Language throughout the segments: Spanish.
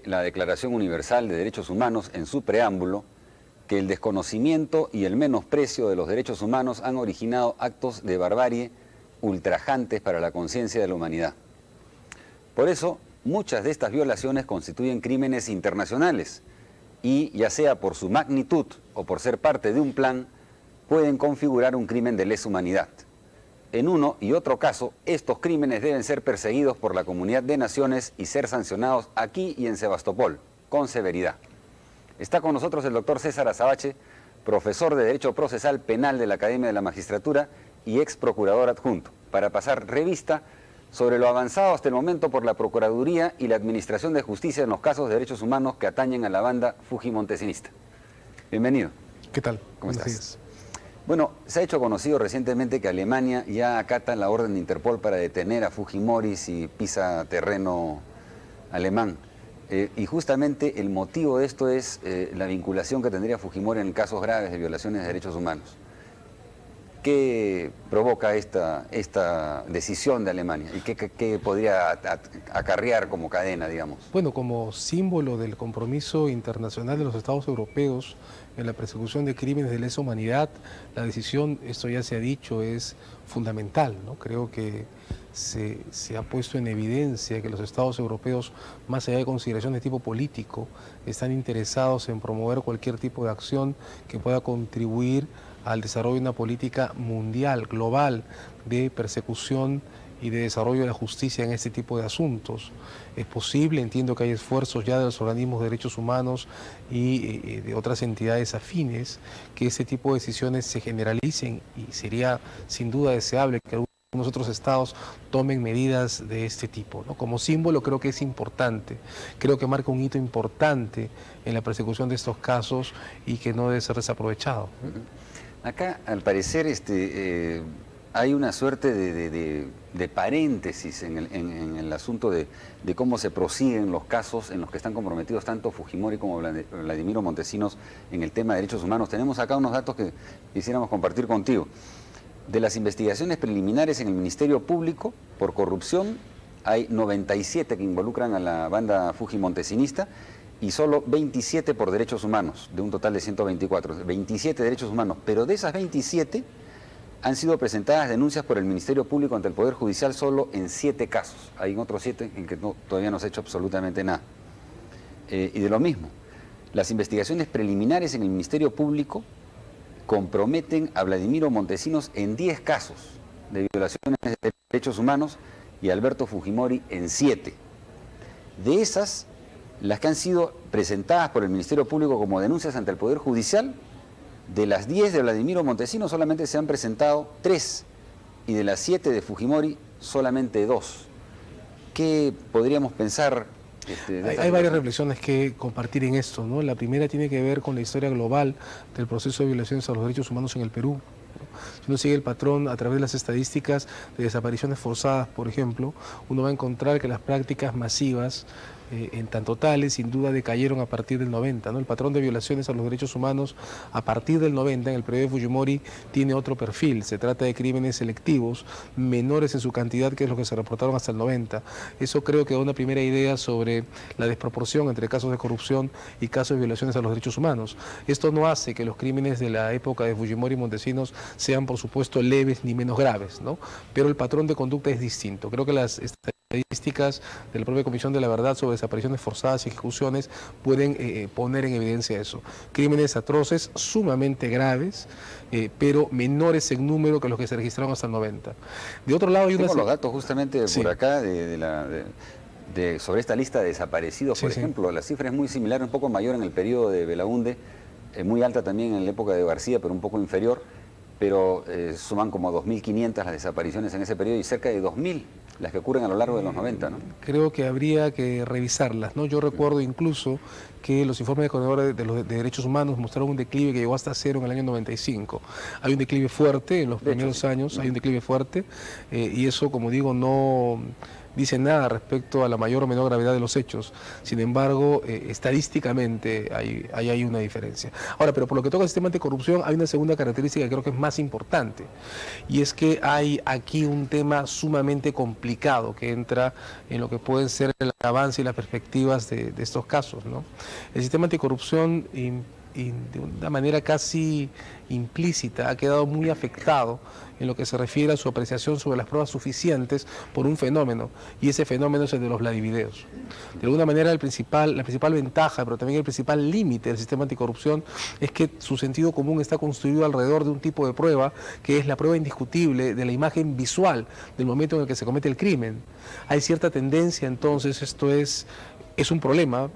la Declaración Universal de Derechos Humanos en su preámbulo que el desconocimiento y el menosprecio de los derechos humanos han originado actos de barbarie ultrajantes para la conciencia de la humanidad. Por eso, muchas de estas violaciones constituyen crímenes internacionales y, ya sea por su magnitud o por ser parte de un plan, pueden configurar un crimen de lesa humanidad. En uno y otro caso, estos crímenes deben ser perseguidos por la comunidad de naciones y ser sancionados aquí y en Sebastopol, con severidad. Está con nosotros el doctor César Azabache, profesor de Derecho Procesal Penal de la Academia de la Magistratura y ex procurador adjunto, para pasar revista sobre lo avanzado hasta el momento por la Procuraduría y la Administración de Justicia en los casos de derechos humanos que atañen a la banda fujimontesinista. Bienvenido. ¿Qué tal? ¿Cómo estás? Días. Bueno, se ha hecho conocido recientemente que Alemania ya acata la orden de Interpol para detener a Fujimori si pisa terreno alemán. Y justamente el motivo de esto es la vinculación que tendría Fujimori en casos graves de violaciones de derechos humanos. ¿Qué provoca esta decisión de Alemania y qué podría acarrear como cadena, digamos? Bueno, como símbolo del compromiso internacional de los Estados europeos en la persecución de crímenes de lesa humanidad, la decisión, esto ya se ha dicho, es fundamental, ¿no? Creo que se ha puesto en evidencia que los Estados europeos, más allá de consideraciones de tipo político, están interesados en promover cualquier tipo de acción que pueda contribuir al desarrollo de una política mundial, global, de persecución y de desarrollo de la justicia en este tipo de asuntos. Es posible, entiendo que hay esfuerzos ya de los organismos de derechos humanos y de otras entidades afines, que este tipo de decisiones se generalicen y sería sin duda deseable que algunos otros estados tomen medidas de este tipo, ¿no? Como símbolo creo que es importante, creo que marca un hito importante en la persecución de estos casos y que no debe ser desaprovechado. Acá, al parecer, hay una suerte de paréntesis en el asunto de cómo se prosiguen los casos en los que están comprometidos tanto Fujimori como Vladimiro Montesinos en el tema de derechos humanos. Tenemos acá unos datos que quisiéramos compartir contigo. De las investigaciones preliminares en el Ministerio Público por corrupción, hay 97 que involucran a la banda fujimontesinista y solo 27 por derechos humanos, de un total de 124. 27 derechos humanos, pero de esas 27 han sido presentadas denuncias por el Ministerio Público ante el Poder Judicial solo en 7 casos. Hay otros 7 en que todavía no se ha hecho absolutamente nada. Y de lo mismo, las investigaciones preliminares en el Ministerio Público comprometen a Vladimiro Montesinos en 10 casos de violaciones de derechos humanos y a Alberto Fujimori en 7. De esas, las que han sido presentadas por el Ministerio Público como denuncias ante el Poder Judicial, de las 10 de Vladimiro Montesinos solamente se han presentado 3 y de las 7 de Fujimori solamente 2. ¿Qué podríamos pensar? Hay varias reflexiones que compartir en esto, ¿no? La primera tiene que ver con la historia global del proceso de violaciones a los derechos humanos en el Perú. Si uno sigue el patrón a través de las estadísticas de desapariciones forzadas, por ejemplo, uno va a encontrar que las prácticas masivas en tanto tales, sin duda decayeron a partir del 90, ¿no? El patrón de violaciones a los derechos humanos a partir del 90, en el periodo de Fujimori, tiene otro perfil. Se trata de crímenes selectivos, menores en su cantidad, que es lo que se reportaron hasta el 90. Eso creo que da una primera idea sobre la desproporción entre casos de corrupción y casos de violaciones a los derechos humanos. Esto no hace que los crímenes de la época de Fujimori y Montesinos sean, por supuesto, leves ni menos graves, ¿no? Pero el patrón de conducta es distinto. Creo que las estadísticas de la propia Comisión de la Verdad sobre desapariciones forzadas y ejecuciones pueden poner en evidencia eso. Crímenes atroces, sumamente graves, pero menores en número que los que se registraron hasta el 90. De otro lado hay Tengo los datos justamente por acá sobre esta lista de desaparecidos, por ejemplo. La cifra es muy similar, un poco mayor en el periodo de Belaúnde, muy alta también en la época de García, pero un poco inferior. Pero suman como 2.500 las desapariciones en ese periodo y cerca de 2.000 las que ocurren a lo largo de los 90, ¿no? Creo que habría que revisarlas, ¿no? Yo recuerdo incluso que los informes de coordinadores de derechos humanos mostraron un declive que llegó hasta 0 en el año 95. Hay un declive fuerte en los primeros años, hay un declive fuerte, y eso, como digo, no dice nada respecto a la mayor o menor gravedad de los hechos. Sin embargo, estadísticamente hay una diferencia. Ahora, pero por lo que toca al sistema anticorrupción, hay una segunda característica que creo que es más importante, y es que hay aquí un tema sumamente complicado que entra en lo que pueden ser el avance y las perspectivas de estos casos, ¿no? El sistema anticorrupción y de una manera casi implícita ha quedado muy afectado en lo que se refiere a su apreciación sobre las pruebas suficientes por un fenómeno, y ese fenómeno es el de los Vladivideos. De alguna manera la principal ventaja, pero también el principal límite del sistema anticorrupción es que su sentido común está construido alrededor de un tipo de prueba que es la prueba indiscutible de la imagen visual del momento en el que se comete el crimen. Hay cierta tendencia entonces, esto es un problema,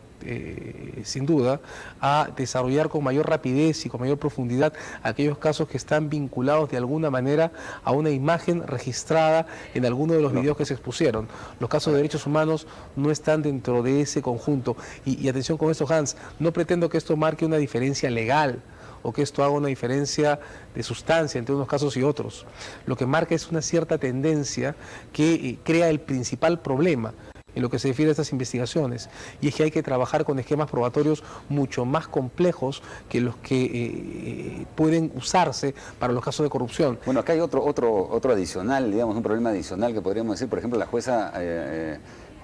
sin duda, a desarrollar con mayor rapidez y con mayor profundidad aquellos casos que están vinculados de alguna manera a una imagen registrada en alguno de los videos que se expusieron. Los casos de derechos humanos no están dentro de ese conjunto. Y atención con esto, Hans, no pretendo que esto marque una diferencia legal o que esto haga una diferencia de sustancia entre unos casos y otros. Lo que marca es una cierta tendencia que crea el principal problema en lo que se refiere a estas investigaciones, y es que hay que trabajar con esquemas probatorios mucho más complejos que los que pueden usarse para los casos de corrupción. Bueno, acá hay otro adicional, digamos, un problema adicional que podríamos decir. Por ejemplo, la jueza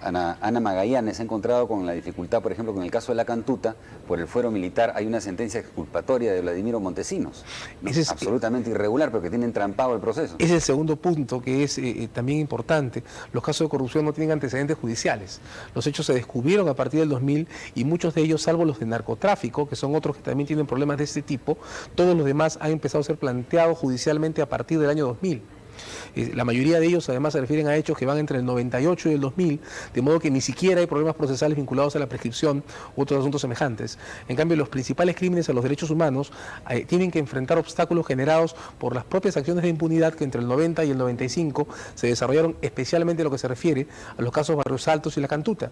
Ana Magallanes ha encontrado con la dificultad, por ejemplo, con el caso de La Cantuta, por el fuero militar hay una sentencia exculpatoria de Vladimiro Montesinos, ¿no? Es absolutamente irregular, pero que tiene entrampado el proceso. Es el segundo punto que es también importante. Los casos de corrupción no tienen antecedentes judiciales. Los hechos se descubrieron a partir del 2000 y muchos de ellos, salvo los de narcotráfico, que son otros que también tienen problemas de este tipo, todos los demás han empezado a ser planteados judicialmente a partir del año 2000. La mayoría de ellos además se refieren a hechos que van entre el 98 y el 2000, de modo que ni siquiera hay problemas procesales vinculados a la prescripción u otros asuntos semejantes. En cambio, los principales crímenes a los derechos humanos tienen que enfrentar obstáculos generados por las propias acciones de impunidad que entre el 90 y el 95 se desarrollaron, especialmente en lo que se refiere a los casos Barrios Altos y La Cantuta,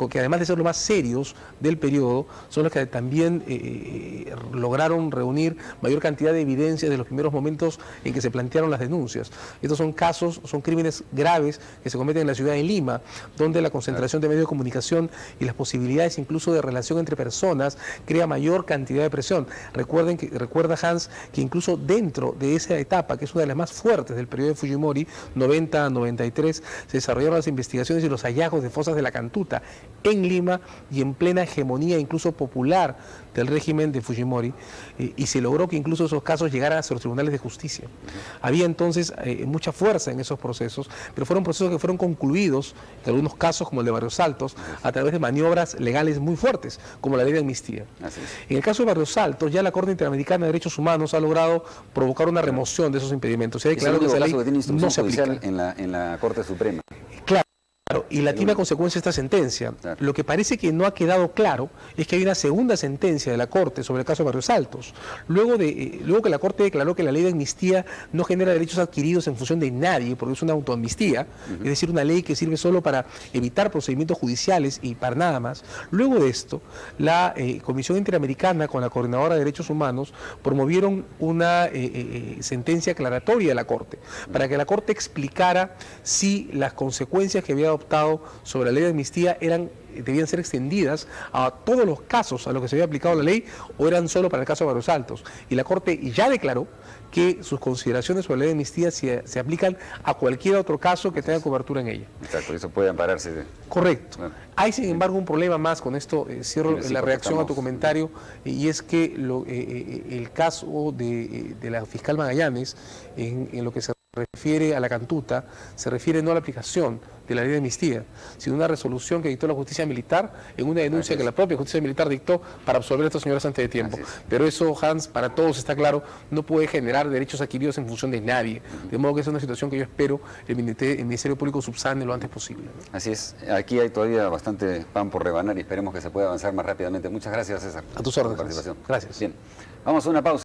que además de ser los más serios del periodo, son los que también lograron reunir mayor cantidad de evidencias de los primeros momentos en que se plantearon las denuncias. Estos son casos, son crímenes graves que se cometen en la ciudad de Lima, donde la concentración de medios de comunicación y las posibilidades incluso de relación entre personas crea mayor cantidad de presión. Recuerda, Hans, que incluso dentro de esa etapa, que es una de las más fuertes del periodo de Fujimori, 90 a 93, se desarrollaron las investigaciones y los hallazgos de fosas de La Cantuta en Lima y en plena hegemonía incluso popular del régimen de Fujimori, y se logró que incluso esos casos llegaran a los tribunales de justicia. Había entonces mucha fuerza en esos procesos, pero fueron procesos que fueron concluidos, en algunos casos como el de Barrios Altos, a través de maniobras legales muy fuertes, como la ley de amnistía. En el caso de Barrios Altos, ya la Corte Interamericana de Derechos Humanos ha logrado provocar una remoción de esos impedimentos. Y claro que esa ley no se aplica en la Corte Suprema. Claro. Y la tiene consecuencia esta sentencia. Claro. Lo que parece que no ha quedado claro es que hay una segunda sentencia de la Corte sobre el caso de Barrios Altos. Luego que la Corte declaró que la ley de amnistía no genera derechos adquiridos en función de nadie, porque es una autoamnistía, es decir, una ley que sirve solo para evitar procedimientos judiciales y para nada más. Luego de esto, la Comisión Interamericana con la Coordinadora de Derechos Humanos promovieron una sentencia aclaratoria de la Corte, para que la Corte explicara si las consecuencias que había adoptado sobre la ley de amnistía debían ser extendidas a todos los casos a los que se había aplicado la ley o eran solo para el caso de Barrios Altos. Y la Corte ya declaró que sus consideraciones sobre la ley de amnistía se aplican a cualquier otro caso que tenga cobertura en ella. Exacto, eso puede ampararse. Correcto. Bueno. Hay, sin embargo, un problema más con esto, cierro la reacción a tu comentario, y es que el caso de la fiscal Magallanes, en lo que se refiere a La Cantuta, se refiere no a la aplicación de la ley de amnistía, sino una resolución que dictó la justicia militar en una denuncia que la propia justicia militar dictó para absolver a estos señores antes de tiempo. Pero eso, Hans, para todos está claro, no puede generar derechos adquiridos en función de nadie. De modo que es una situación que yo espero el Ministerio Público subsane lo antes posible. Así es. Aquí hay todavía bastante pan por rebanar y esperemos que se pueda avanzar más rápidamente. Muchas gracias, César. A tus órdenes. Por participación. Gracias. Bien. Vamos a una pausa.